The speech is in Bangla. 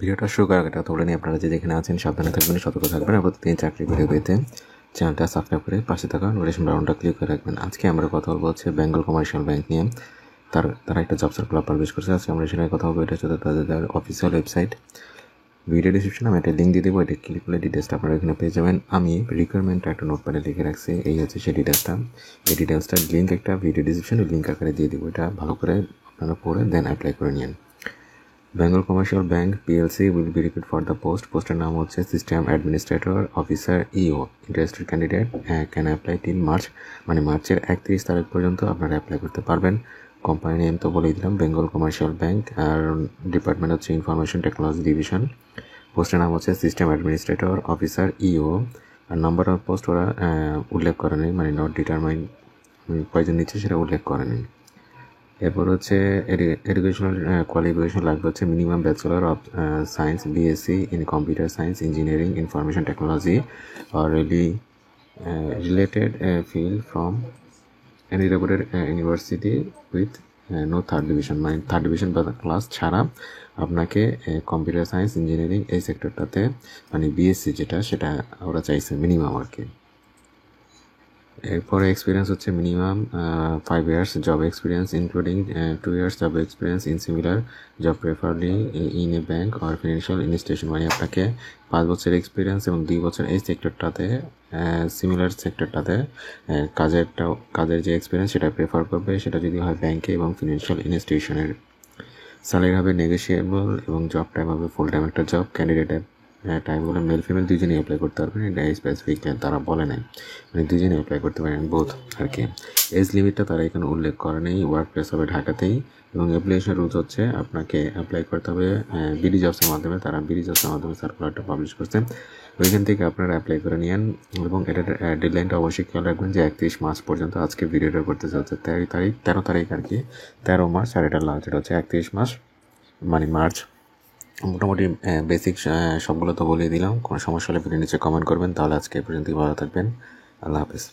ভিডিওটা শুরু করার আগে তোমরা নিয়ে আপনারা যে যেখানে আছেন সাবধানে থাকবেন, সতর্ক থাকবেন। আর প্রতিদিন চাকরি ভিডিও পেতে চ্যানেলটা সাবস্ক্রাইব করে পাশে থাকা নোটিফিকেশন বাটনটা ক্লিক করে রাখবেন। আজকে আমরা কথা বলবো হচ্ছে বেঙ্গল কমার্শিয়াল ব্যাংক নিয়ে। তারা একটা জব সার্কুলার পাবলিশ করছে। আজকে আমরা সেখানে কথা বলবো। এটা হচ্ছে তাদের অফিসিয়াল ওয়েবসাইট। ভিডিও ডিসক্রিপশনে আমি একটা লিঙ্ক দিয়ে দেবো, এটা ক্লিক করলে ডিটেলসটা আপনারা এখানে পেয়ে যাবেন। আমি রিকোয়ারমেন্টটা একটা নোটপ্যাডে লিখে রাখছি, এই হচ্ছে সেই ডিটেলসটা। এই ডিটেলসটার লিঙ্ক একটা ভিডিও ডিসক্রিপশনে লিঙ্ক আকারে দিয়ে দেবো। এটা ভালো করে আপনারা পড়ে দেন অ্যাপ্লাই করে নিন। Bengal commercial bank PLC will be recruit for the পোস্টের নাম হচ্ছে সিস্টেম অ্যাডমিনিস্ট্রেটর অফিসার ইও। Interested candidate can apply till March, মানে মার্চের 31 তারিখ পর্যন্ত আপনারা অ্যাপ্লাই করতে পারবেন। কোম্পানি নেম তো বলেই দিলাম, বেঙ্গল কমার্শিয়াল ব্যাংক। আর ডিপার্টমেন্ট হচ্ছে ইনফরমেশন টেকনোলজি ডিভিশন। পোস্টের নাম হচ্ছে সিস্টেম অ্যাডমিনিস্ট্রেটর অফিসার ইও। আর নাম্বার অফ পোস্ট ওরা উল্লেখ করে নেই, মানে নট ডিটারমাইন কয়জন নিচ্ছে সেটা উল্লেখ করে নেই। এরপর হচ্ছে এডুকেশনাল কোয়ালিফিকেশন লাগবে হচ্ছে minimum bachelor of science BSc in computer science engineering information technology আর related field from any reputed university with no third division, মানে থার্ড ডিভিশন বা ক্লাস ছাড়া আপনাকে কম্পিউটার সায়েন্স ইঞ্জিনিয়ারিং এই সেক্টরটাতে মানে বিএসসি যেটা সেটা ওরা চাইছে মিনিমাম আর কি। এরপরে এক্সপিরিয়েন্স হচ্ছে minimum 5 years job experience including 2 years job experience in similar job preferably in a bank or financial institution, মানে আপনাকে 5 বছরের এক্সপিরিয়েন্স এবং 2 বছর এই সেক্টরটাতে সিমিলার সেক্টরটাতে কাজের যে এক্সপিরিয়েন্স সেটা প্রেফার করবে, সেটা যদি হয় ব্যাংকে এবং ফিনান্সিয়াল ইনস্টিটিউশনের। স্যালারি হবে নেগোশিয়েবল এবং জব টাইম হবে ফুল টাইম একটা জব। ক্যান্ডিডেটের টাইমগুলো মেল ফিমেল দুজনেই অ্যাপ্লাই করতে পারবেন, এটা স্পেসিফিক তারা বলে নেয়, মানে দুজনেই অ্যাপ্লাই করতে পারেন বোথ আর কি। এজ লিমিটটা তারা এখানে উল্লেখ করে নেই। ওয়ার্ক প্লেস হবে ঢাকাতেই এবং অ্যাপ্লিকেশন রুলস হচ্ছে আপনাকে অ্যাপ্লাই করতে হবে বিডি জবসের মাধ্যমে। তারা বিডি জবসের মাধ্যমে সার্কুলারটা পাবলিশ করছে, ওইখান থেকে আপনারা অ্যাপ্লাই করে নিন। এবং এটার ডেডলাইনটা অবশ্যই খেয়াল রাখবেন যে 31 মার্চ পর্যন্ত। আজকে ভিডিওটা করতে হচ্ছে 13 তারিখ আর কি, 13 মার্চ। আর এটা লাস্ট এটা হচ্ছে 31 মাস মানে মার্চ। মোটামুটি বেসিক সবগুলো তো বলিয়ে দিলাম। কোনো সমস্যা হলে ভিডিও নিচে কমেন্ট করবেন। তাহলে আজকে এই পর্যন্তই, ভালো থাকবেন। আল্লাহ হাফেজ।